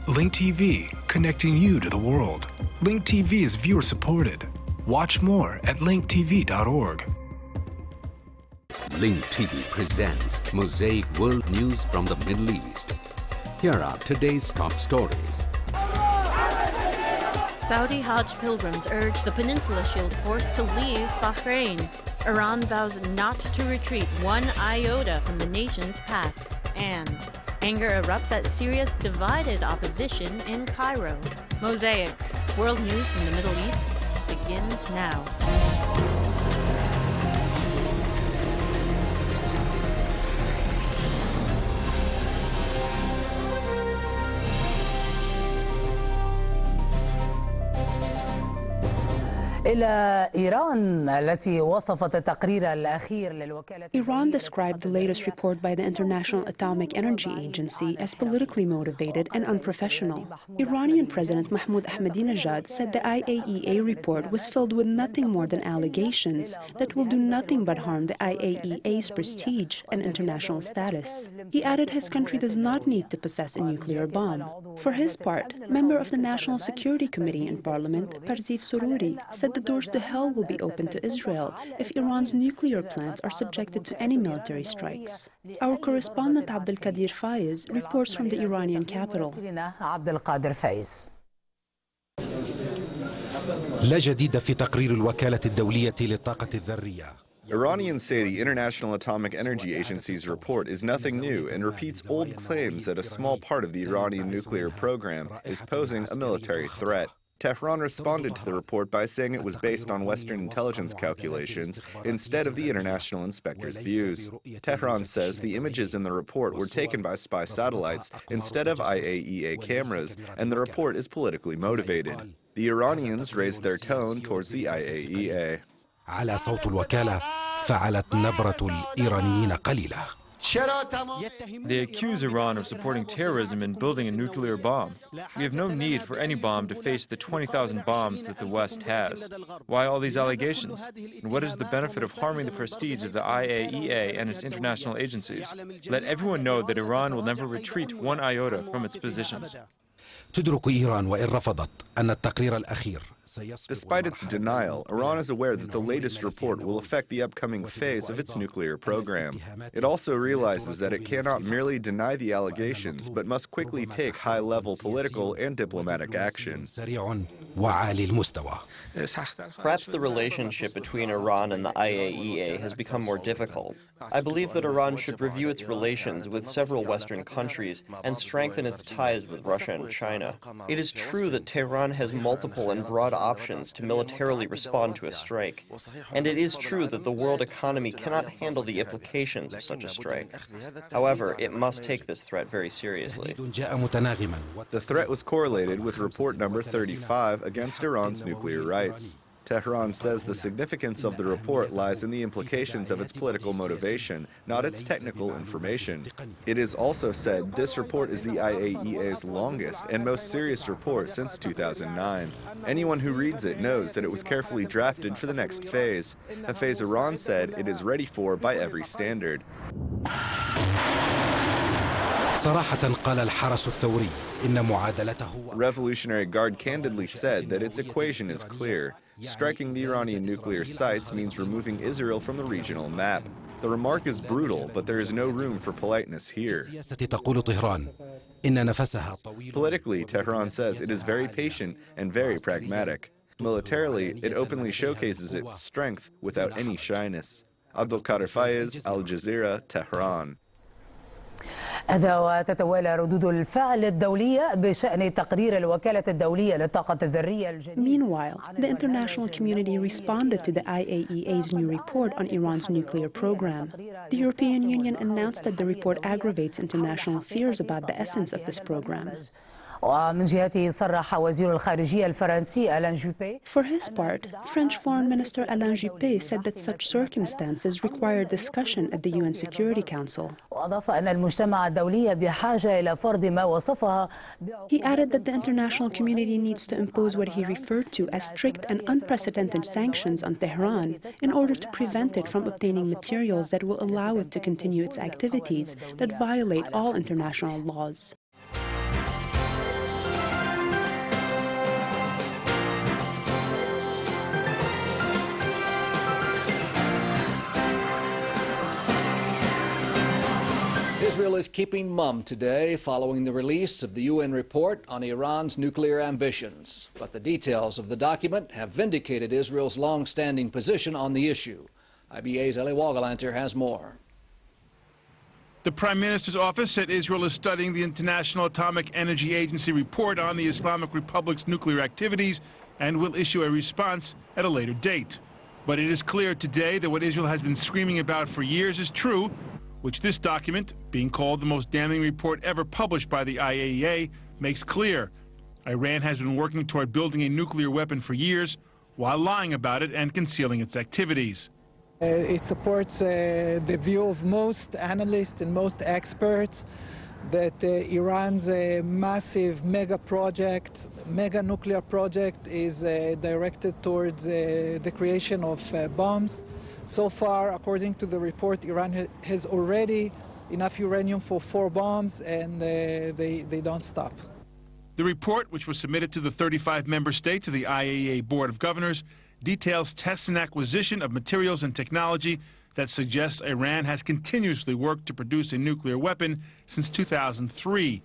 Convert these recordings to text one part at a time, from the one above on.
Link TV, connecting you to the world. Link TV is viewer supported. Watch more at linktv.org. Link TV presents Mosaic World News from the Middle East. Here are today's top stories. Saudi Hajj pilgrims urge the Peninsula Shield Force to leave Bahrain. Iran vows not to retreat one iota from the nation's path. And anger erupts at Syria's divided opposition in Cairo. Mosaic, world news from the Middle East, begins now. Iran described the latest report by the International Atomic Energy Agency as politically motivated and unprofessional. Iranian President Mahmoud Ahmadinejad said the IAEA report was filled with nothing more than allegations that will do nothing but harm the IAEA's prestige and international status. He added his country does not need to possess a nuclear bomb. For his part, member of the National Security Committee in Parliament, Parzif Sururi, said the doors to hell will be open to Israel if Iran's nuclear plants are subjected to any military strikes. Our correspondent Abdelkadir Faiz reports from the Iranian capital. لا جديد في تقرير الوكالة الدولية للطاقة الذرية. Iranians say the International Atomic Energy Agency's report is nothing new and repeats old claims that a small part of the Iranian nuclear program is posing a military threat. Tehran responded to the report by saying it was based on Western intelligence calculations instead of the international inspector's views. Tehran says the images in the report were taken by spy satellites instead of IAEA cameras, and the report is politically motivated. The Iranians raised their tone towards the IAEA. على صوت الوكالة فعلت نبرة الإيرانيين قليلة. They accuse Iran of supporting terrorism and building a nuclear bomb. We have no need for any bomb to face the 20,000 bombs that the West has. Why all these allegations? And what is the benefit of harming the prestige of the IAEA and its international agencies? Let everyone know that Iran will never retreat one iota from its positions. تدرك إيران وإن رفضت أن التقرير الأخير. Despite its denial, Iran is aware that the latest report will affect the upcoming phase of its nuclear program. It also realizes that it cannot merely deny the allegations, but must quickly take high-level political and diplomatic action. Perhaps the relationship between Iran and the IAEA has become more difficult. I believe that Iran should review its relations with several Western countries and strengthen its ties with Russia and China. It is true that Tehran has multiple and broad options to militarily respond to a strike. And it is true that the world economy cannot handle the implications of such a strike. However, it must take this threat very seriously. The threat was correlated with report number 35 against Iran's nuclear rights. Tehran says the significance of the report lies in the implications of its political motivation, not its technical information. It is also said this report is the IAEA's longest and most serious report since 2009. Anyone who reads it knows that it was carefully drafted for the next phase, a phase Iran said it is ready for by every standard. Revolutionary Guard candidly said that its equation is clear. Striking the Iranian nuclear sites means removing Israel from the regional map. The remark is brutal, but there is no room for politeness here. Politically, Tehran says it is very patient and very pragmatic. Militarily, it openly showcases its strength without any shyness. Abdelkadir Faiz, Al Jazeera, Tehran. تتوالى ردود الفعل الدولية بشأن تقرير الوكالة الدولية للطاقة الذرية الجديد. Meanwhile, the international community responded to the IAEA's new report on Iran's nuclear program. The European Union announced that the report aggravates international fears about the essence of this program. ومن جهته صرح وزير الخارجية الفرنسي ألان جوبي. For his part, French Foreign Minister Alain Juppé said that such circumstances require discussion at the UN Security Council. وأضاف أن المجتمع الدولي بحاجة إلى فرض ما وصفها. He added that the international community needs to impose what he referred to as strict and unprecedented sanctions on Tehran in order to prevent it from obtaining materials that will allow it to continue its activities that violate all international laws. Israel is keeping mum today following the release of the UN report on Iran's nuclear ambitions. But the details of the document have vindicated Israel's long-standing position on the issue. IBA's Eli Wagalanter has more. The Prime Minister's office said Israel is studying the International Atomic Energy Agency report on the Islamic Republic's nuclear activities and will issue a response at a later date. But it is clear today that what Israel has been screaming about for years is true, which this document, being called the most damning report ever published by the IAEA, makes clear. Iran has been working toward building a nuclear weapon for years while lying about it and concealing its activities. It supports the view of most analysts and most experts that Iran's massive mega nuclear project is directed towards the creation of bombs. So far, according to the report, Iran has already enough uranium for 4 bombs, and they don't stop. The report, which was submitted to the 35 member states of the IAEA Board of Governors, details tests and acquisition of materials and technology that suggests Iran has continuously worked to produce a nuclear weapon since 2003.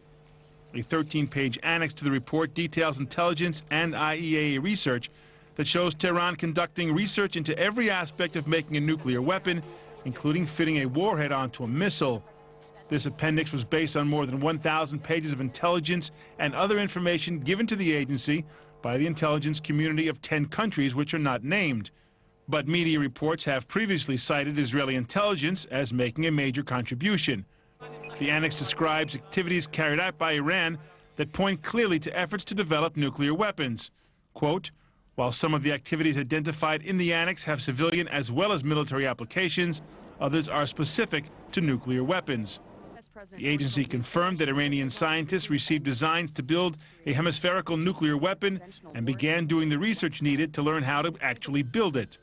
A 13-page annex to the report details intelligence and IAEA research that shows Tehran conducting research into every aspect of making a nuclear weapon, including fitting a warhead onto a missile. This appendix was based on more than 1,000 pages of intelligence and other information given to the agency by the intelligence community of 10 countries which are not named. But media reports have previously cited Israeli intelligence as making a major contribution. The annex describes activities carried out by Iran that point clearly to efforts to develop nuclear weapons. Quote, while some of the activities identified in the annex have civilian as well as military applications, others are specific to nuclear weapons. The agency confirmed that Iranian scientists received designs to build a hemispherical nuclear weapon and began doing the research needed to learn how to actually build it.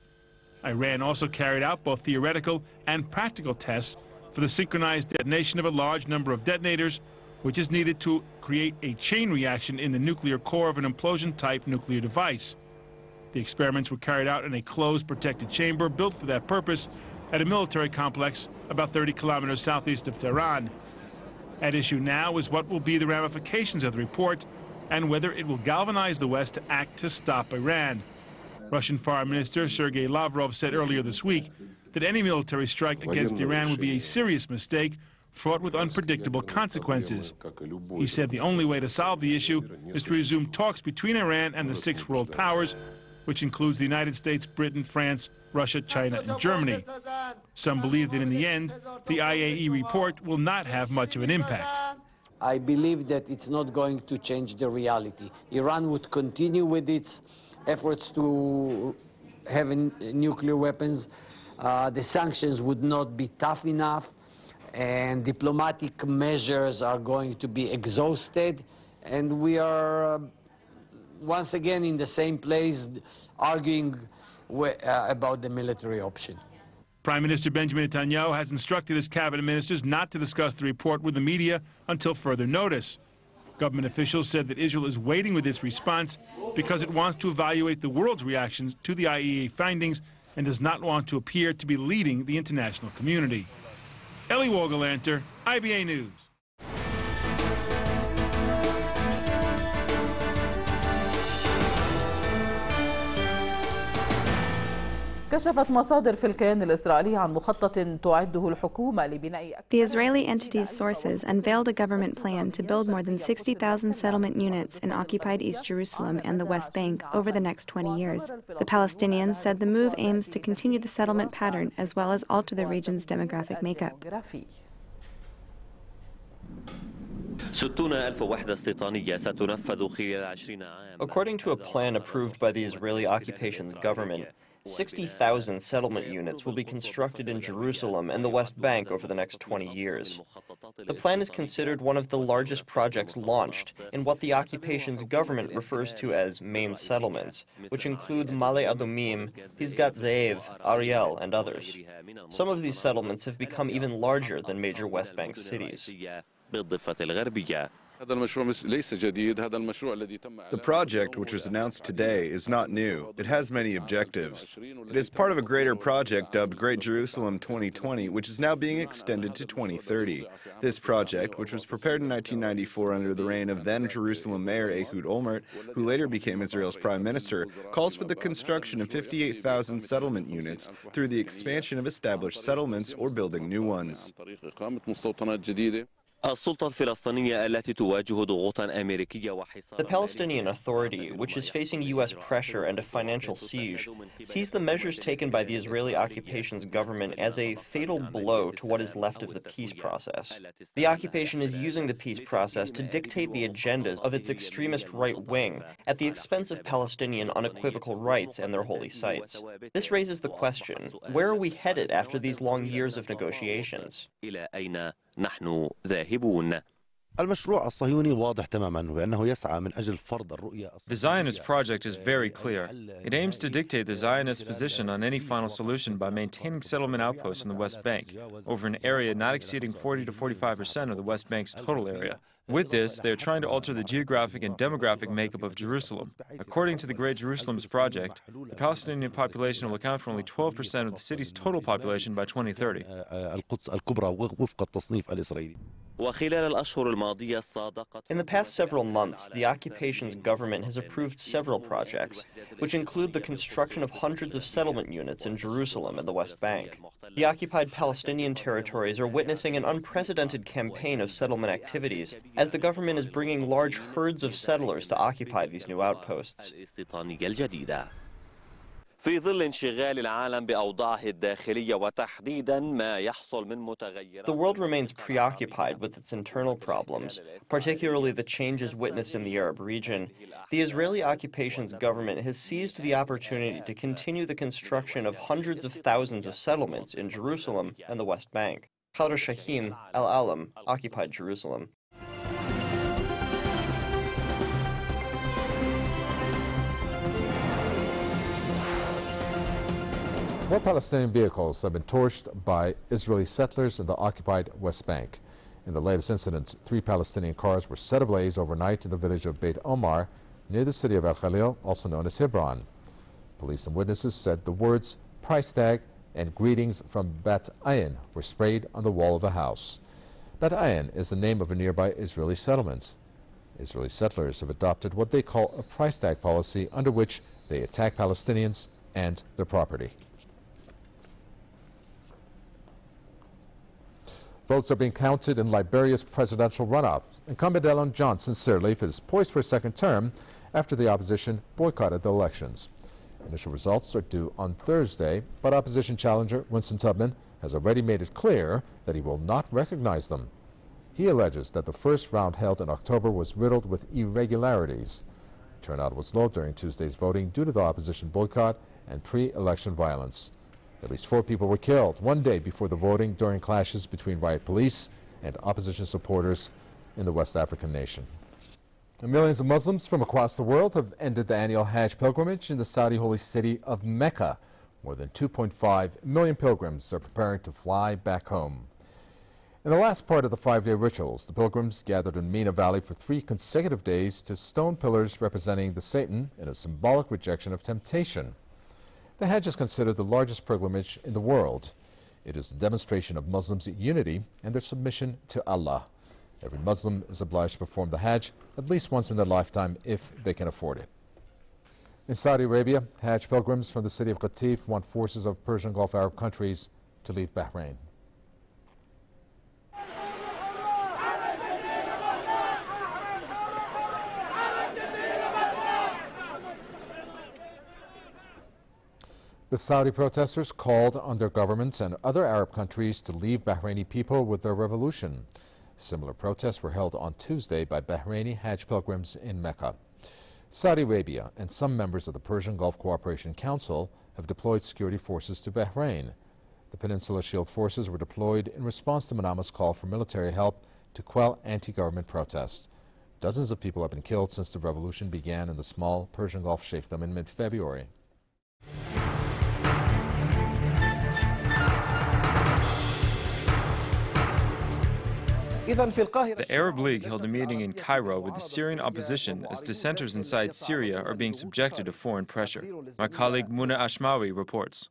Iran also carried out both theoretical and practical tests for the synchronized detonation of a large number of detonators, which is needed to create a chain reaction in the nuclear core of an implosion-type nuclear device. The experiments were carried out in a closed, protected chamber built for that purpose at a military complex about 30 kilometers southeast of Tehran. At issue now is what will be the ramifications of the report and whether it will galvanize the West to act to stop Iran. Russian Foreign Minister Sergei Lavrov said earlier this week that any military strike against Iran would be a serious mistake fraught with unpredictable consequences. He said the only way to solve the issue is to resume talks between Iran and the 6 world powers, which includes the United States, Britain, France, Russia, China, and Germany. Some believe that in the end, the IAEA report will not have much of an impact. I believe that it's not going to change the reality. Iran would continue with its efforts to have nuclear weapons. The sanctions would not be tough enough, and diplomatic measures are going to be exhausted, and we are once again in the same place arguing about the military option. Prime Minister Benjamin Netanyahu has instructed his cabinet ministers not to discuss the report with the media until further notice. Government officials said that Israel is waiting with its response because it wants to evaluate the world's reactions to the IAEA findings and does not want to appear to be leading the international community. Eli Wagalanter, IBA News. كشفت مصادر في الكيان الإسرائيلي عن مخطط تعده الحكومة لبناء The Israeli entity's sources unveiled a government plan to build more than 60,000 settlement units in occupied East Jerusalem and the West Bank over the next 20 years. The Palestinians said the move aims to continue the settlement pattern as well as alter the region's demographic makeup. According to a plan approved by the Israeli occupation government, 60,000 settlement units will be constructed in Jerusalem and the West Bank over the next 20 years. The plan is considered one of the largest projects launched in what the occupation's government refers to as main settlements, which include Male Adomim, Pisgat Ze'ev, Ariel, and others. Some of these settlements have become even larger than major West Bank cities. The project, which was announced today, is not new. It has many objectives. It is part of a greater project dubbed Great Jerusalem 2020, which is now being extended to 2030. This project, which was prepared in 1994 under the reign of then Jerusalem Mayor Ehud Olmert, who later became Israel's prime minister, calls for the construction of 58,000 settlement units through the expansion of established settlements or building new ones. The Palestinian Authority, which is facing U.S. pressure and a financial siege, sees the measures taken by the Israeli occupation's government as a fatal blow to what is left of the peace process. The occupation is using the peace process to dictate the agendas of its extremist right wing at the expense of Palestinian unequivocal rights and their holy sites. This raises the question, where are we headed after these long years of negotiations? نحن ذاهبون. The Zionist project is very clear. It aims to dictate the Zionist position on any final solution by maintaining settlement outposts in the West Bank over an area not exceeding 40 to 45% of the West Bank's total area. With this, they are trying to alter the geographic and demographic makeup of Jerusalem. According to the Great Jerusalem's project, the Palestinian population will account for only 12% of the city's total population by 2030. In the past several months, the occupation's government has approved several projects, which include the construction of hundreds of settlement units in Jerusalem and the West Bank. The occupied Palestinian territories are witnessing an unprecedented campaign of settlement activities, as the government is bringing large herds of settlers to occupy these new outposts. في ظل انشغال العالم بأوضاعه الداخلية وتحديدا ما يحصل من متغيرات. The world remains preoccupied with its internal problems, particularly the changes witnessed in the Arab region. The Israeli occupation's government has seized the opportunity to continue the construction of hundreds of thousands of settlements in Jerusalem and the West Bank. Khadr Shaheen, Al-Alam, occupied Jerusalem. More Palestinian vehicles have been torched by Israeli settlers in the occupied West Bank. In the latest incidents, 3 Palestinian cars were set ablaze overnight in the village of Beit Omar, near the city of El Khalil, also known as Hebron. Police and witnesses said the words "price tag" and "greetings from Bat Ayin" were sprayed on the wall of a house. Bat Ayin is the name of a nearby Israeli settlement. Israeli settlers have adopted what they call a price tag policy, under which they attack Palestinians and their property. Votes are being counted in Liberia's presidential runoff. Incumbent Ellen Johnson Sirleaf is poised for a second term after the opposition boycotted the elections. Initial results are due on Thursday, but opposition challenger Winston Tubman has already made it clear that he will not recognize them. He alleges that the first round held in October was riddled with irregularities. Turnout was low during Tuesday's voting due to the opposition boycott and pre-election violence. At least 4 people were killed one day before the voting during clashes between riot police and opposition supporters in the West African nation. And millions of Muslims from across the world have ended the annual Hajj pilgrimage in the Saudi holy city of Mecca. More than 2.5 million pilgrims are preparing to fly back home. In the last part of the 5-day rituals, the pilgrims gathered in Mina Valley for 3 consecutive days to stone pillars representing the Satan in a symbolic rejection of temptation. The Hajj is considered the largest pilgrimage in the world. It is a demonstration of Muslims' unity and their submission to Allah. Every Muslim is obliged to perform the Hajj at least once in their lifetime if they can afford it. In Saudi Arabia, Hajj pilgrims from the city of Qatif want forces of Persian Gulf Arab countries to leave Bahrain. The Saudi protesters called on their governments and other Arab countries to leave Bahraini people with their revolution. Similar protests were held on Tuesday by Bahraini Hajj pilgrims in Mecca. Saudi Arabia and some members of the Persian Gulf Cooperation Council have deployed security forces to Bahrain. The Peninsula Shield Forces were deployed in response to Manama's call for military help to quell anti-government protests. Dozens of people have been killed since the revolution began in the small Persian Gulf sheikhdom in mid-February. The Arab League held a meeting in Cairo with the Syrian opposition as dissenters inside Syria are being subjected to foreign pressure. My colleague Muna Ashmawi reports.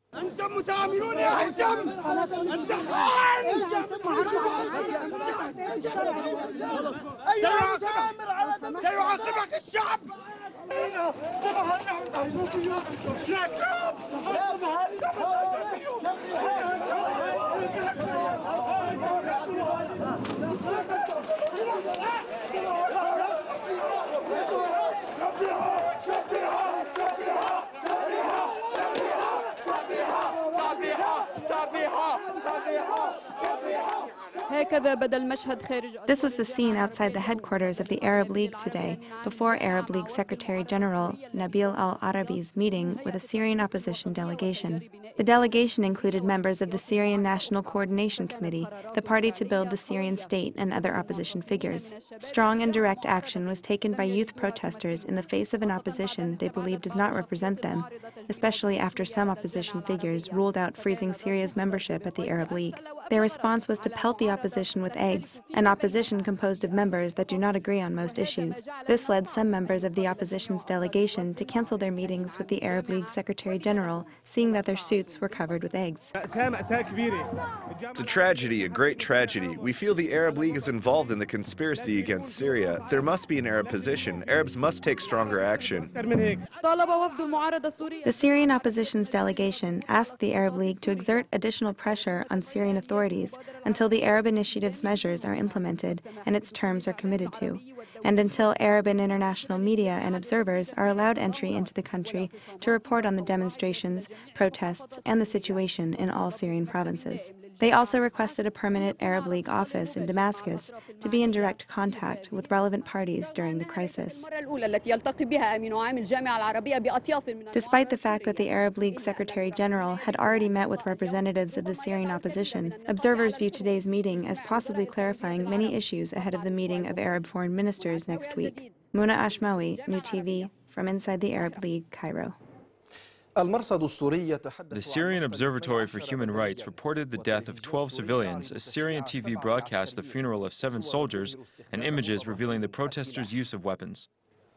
This was the scene outside the headquarters of the Arab League today, before Arab League Secretary General Nabil al-Arabi's meeting with a Syrian opposition delegation. The delegation included members of the Syrian National Coordination Committee, the party to build the Syrian state, and other opposition figures. Strong and direct action was taken by youth protesters in the face of an opposition they believe does not represent them, especially after some opposition figures ruled out freezing Syria's membership at the Arab League. Their response was to pelt the opposition with eggs, an opposition composed of members that do not agree on most issues. This led some members of the opposition's delegation to cancel their meetings with the Arab League Secretary General, seeing that their suits were covered with eggs. It's a tragedy, a great tragedy. We feel the Arab League is involved in the conspiracy against Syria. There must be an Arab position. Arabs must take stronger action. The Syrian opposition's delegation asked the Arab League to exert additional pressure on Syrian authorities until the Arab Initiative's measures are implemented and its terms are committed to, and until Arab and international media and observers are allowed entry into the country to report on the demonstrations, protests, and the situation in all Syrian provinces. They also requested a permanent Arab League office in Damascus to be in direct contact with relevant parties during the crisis. Despite the fact that the Arab League Secretary General had already met with representatives of the Syrian opposition, observers view today's meeting as possibly clarifying many issues ahead of the meeting of Arab foreign ministers next week. Muna Ashmawi, New TV, from inside the Arab League, Cairo. The Syrian Observatory for Human Rights reported the death of 12 civilians as Syrian TV broadcast the funeral of 7 soldiers and images revealing the protesters' use of weapons.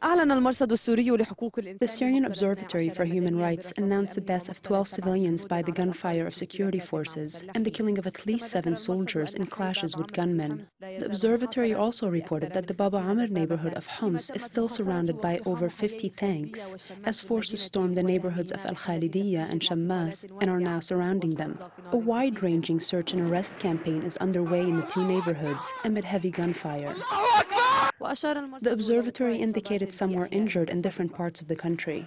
The Syrian Observatory for Human Rights announced the death of 12 civilians by the gunfire of security forces and the killing of at least 7 soldiers in clashes with gunmen. The observatory also reported that the Baba Amr neighborhood of Homs is still surrounded by over 50 tanks, as forces stormed the neighborhoods of Al-Khalidiyya and Shammas and are now surrounding them. A wide-ranging search and arrest campaign is underway in the 2 neighborhoods amid heavy gunfire. The observatory indicated some were injured in different parts of the country.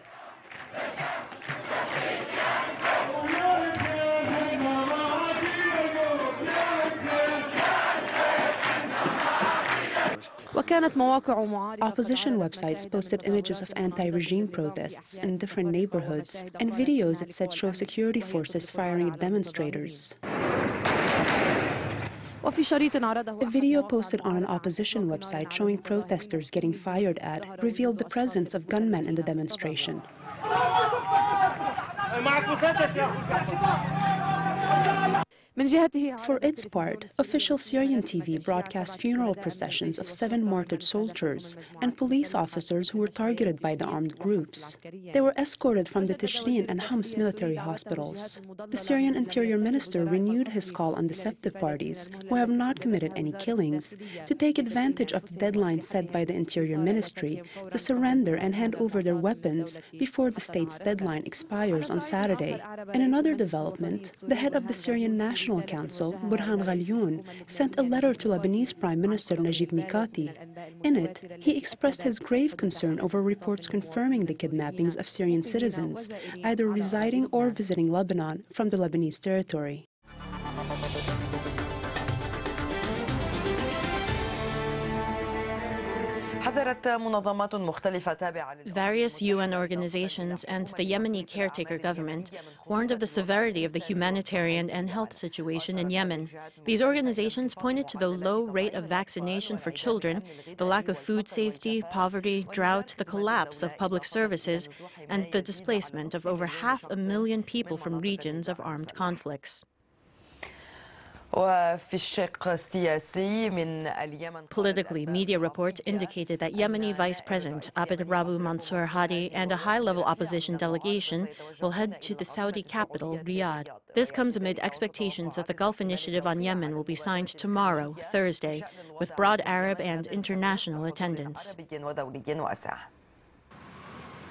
Opposition websites posted images of anti-regime protests in different neighborhoods and videos it said show security forces firing at demonstrators. A video posted on an opposition website showing protesters getting fired at revealed the presence of gunmen in the demonstration. For its part, official Syrian TV broadcast funeral processions of 7 martyred soldiers and police officers who were targeted by the armed groups. They were escorted from the Tishrin and Homs military hospitals. The Syrian Interior Minister renewed his call on deceptive parties, who have not committed any killings, to take advantage of the deadline set by the Interior Ministry to surrender and hand over their weapons before the state's deadline expires on Saturday. In another development, the head of the Syrian National Council, Burhan Ghalioun, sent a letter to Lebanese Prime Minister Najib Mikati. In it, he expressed his grave concern over reports confirming the kidnappings of Syrian citizens, either residing or visiting Lebanon from the Lebanese territory. Various UN organizations and the Yemeni caretaker government warned of the severity of the humanitarian and health situation in Yemen. These organizations pointed to the low rate of vaccination for children, the lack of food safety, poverty, drought, the collapse of public services, and the displacement of over 500,000 people from regions of armed conflicts. Politically, media reports indicated that Yemeni Vice President Abd Rabu Mansour Hadi and a high-level opposition delegation will head to the Saudi capital, Riyadh. This comes amid expectations that the Gulf Initiative on Yemen will be signed tomorrow, Thursday, with broad Arab and international attendance.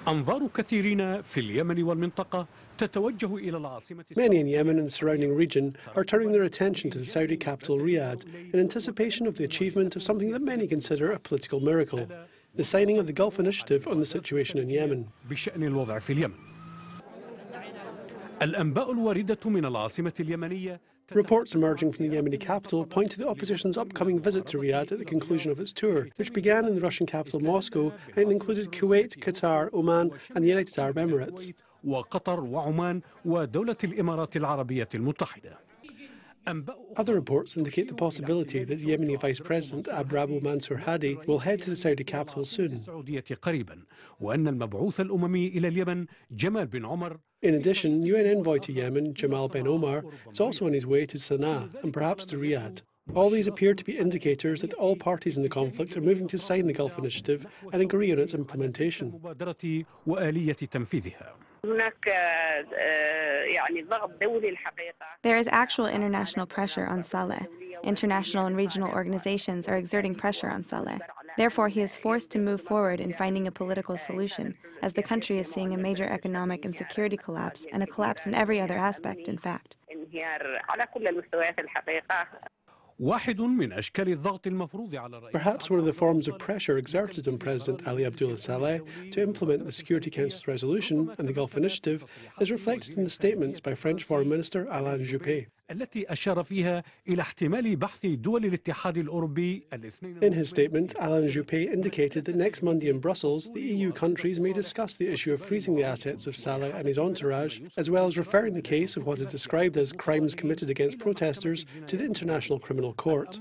أنظار كثيرين في اليمن والمنطقة تتوجه إلى العاصمة. Many in Yemen and the surrounding region are turning their attention to the Saudi capital Riyadh in anticipation of the achievement of something that many consider a political miracle, the signing of the Gulf Initiative on the situation in Yemen. بشأن الوضع في اليمن. الأنباء الواردة من العاصمة اليمنية. Reports emerging from the Yemeni capital point to the opposition's upcoming visit to Riyadh at the conclusion of its tour, which began in the Russian capital Moscow and included Kuwait, Qatar, Oman and the United Arab Emirates. وقطر وعمان ودولة الإمارات العربية المتحدة. Other reports indicate the possibility that the Yemeni Vice President Abd Rabu Mansour Hadi will head to the Saudi capital soon. In addition, UN envoy to Yemen, Jamal Ben Omar, is also on his way to Sana'a and perhaps to Riyadh. All these appear to be indicators that all parties in the conflict are moving to sign the Gulf Initiative and agree on its implementation. There is actual international pressure on Saleh. International and regional organizations are exerting pressure on Saleh. Therefore, he is forced to move forward in finding a political solution, as the country is seeing a major economic and security collapse, and a collapse in every other aspect, in fact. Perhaps one of the forms of pressure exerted on President Ali Abdullah Saleh to implement the Security Council's resolution and the Gulf Initiative is reflected in the statements by French Foreign Minister Alain Juppé. In his statement, Alain Juppé indicated that next Monday in Brussels, the EU countries may discuss the issue of freezing the assets of Saleh and his entourage, as well as referring the case of what is described as crimes committed against protesters to the International Criminal Court.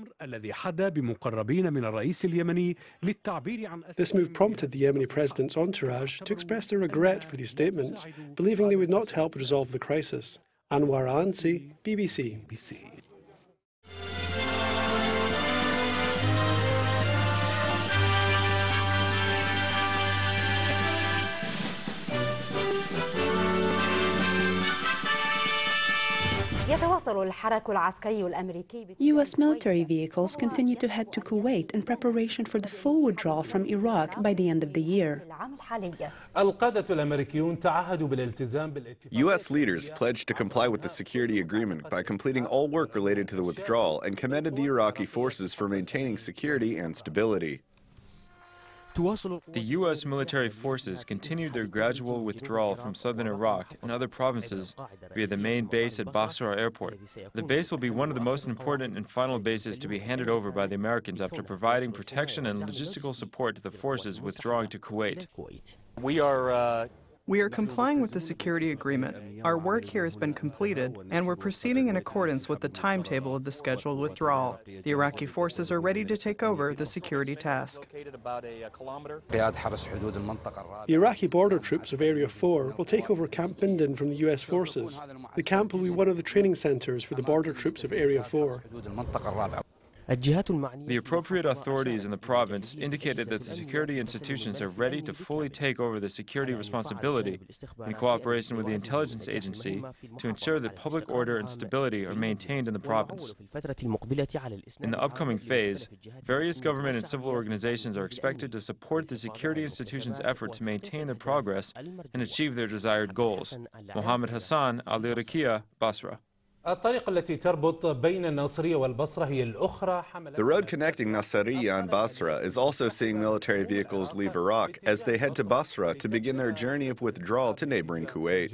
This move prompted the Yemeni president's entourage to express their regret for these statements, believing they would not help resolve the crisis. Anwar Al-Ansi, BBC. U.S. military vehicles continue to head to Kuwait in preparation for the full withdrawal from Iraq by the end of the year. U.S. leaders pledged to comply with the security agreement by completing all work related to the withdrawal and commended the Iraqi forces for maintaining security and stability. The U.S. military forces continued their gradual withdrawal from southern Iraq and other provinces via the main base at Basra Airport. The base will be one of the most important and final bases to be handed over by the Americans after providing protection and logistical support to the forces withdrawing to Kuwait. We are complying with the security agreement. Our work here has been completed, and we're proceeding in accordance with the timetable of the scheduled withdrawal. The Iraqi forces are ready to take over the security task. The Iraqi border troops of Area 4 will take over Camp Bindin from the U.S. forces. The camp will be one of the training centers for the border troops of Area 4. The appropriate authorities in the province indicated that the security institutions are ready to fully take over the security responsibility in cooperation with the intelligence agency to ensure that public order and stability are maintained in the province. In the upcoming phase, various government and civil organizations are expected to support the security institutions' effort to maintain their progress and achieve their desired goals. Mohammed Hassan, Al-Iraqiya, Basra. The road connecting Nasiriyah and Basra is also seeing military vehicles leave Iraq as they head to Basra to begin their journey of withdrawal to neighboring Kuwait.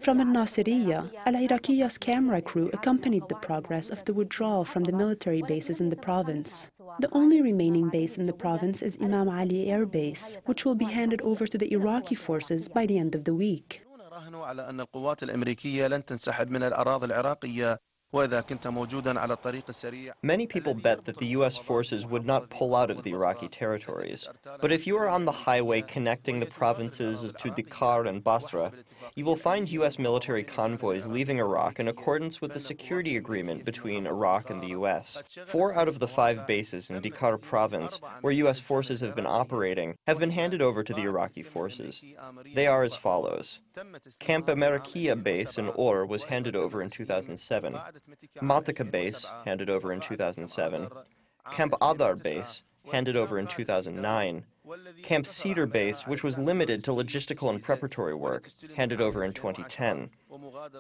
From Al-Nasiriyah, Al-Iraqiya's camera crew accompanied the progress of the withdrawal from the military bases in the province. The only remaining base in the province is Imam Ali Air Base, which will be handed over to the Iraqi forces by the end of the week. Many people bet that the U.S. forces would not pull out of the Iraqi territories. But if you are on the highway connecting the provinces to Qatar and Basra, you will find U.S. military convoys leaving Iraq in accordance with the security agreement between Iraq and the U.S. 4 out of the 5 bases in Qatar province, where U.S. forces have been operating, have been handed over to the Iraqi forces. They are as follows. Camp Amerikia base in Or was handed over in 2007. Matika base, handed over in 2007. Camp Adar base, handed over in 2009. Camp Cedar base, which was limited to logistical and preparatory work, handed over in 2010.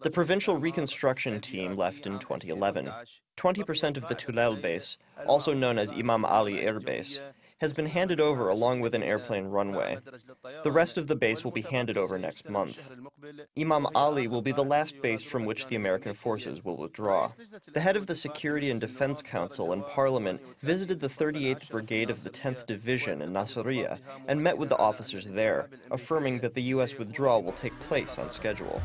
The provincial reconstruction team left in 2011. 20% of the Tulal base, also known as Imam Ali Air Base, has been handed over along with an airplane runway. The rest of the base will be handed over next month. Imam Ali will be the last base from which the American forces will withdraw. The head of the Security and Defense Council and Parliament visited the 38th Brigade of the 10th Division in Nasiriyah and met with the officers there, affirming that the U.S. withdrawal will take place on schedule.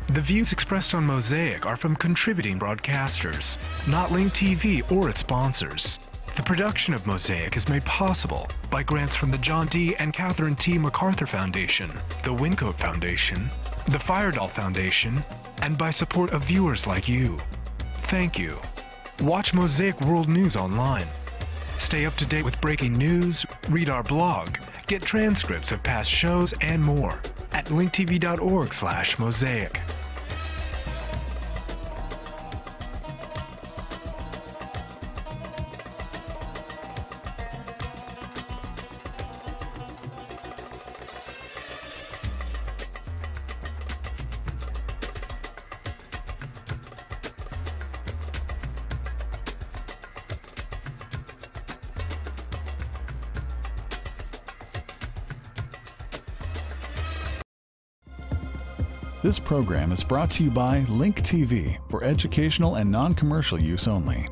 The views expressed on Mosaic are from contributing broadcasters, not Link TV or its sponsors. The production of Mosaic is made possible by grants from the John D. and Catherine T. MacArthur Foundation, the Wincoat Foundation, the Firedoll Foundation, and by support of viewers like you. Thank you. Watch Mosaic World News online. Stay up to date with breaking news, read our blog, get transcripts of past shows, and more at linktv.org/mosaic. This program is brought to you by Link TV for educational and non-commercial use only.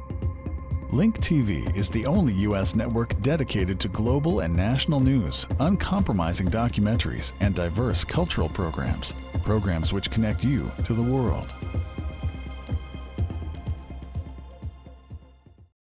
Link TV is the only U.S. network dedicated to global and national news, uncompromising documentaries, and diverse cultural programs. Programs which connect you to the world.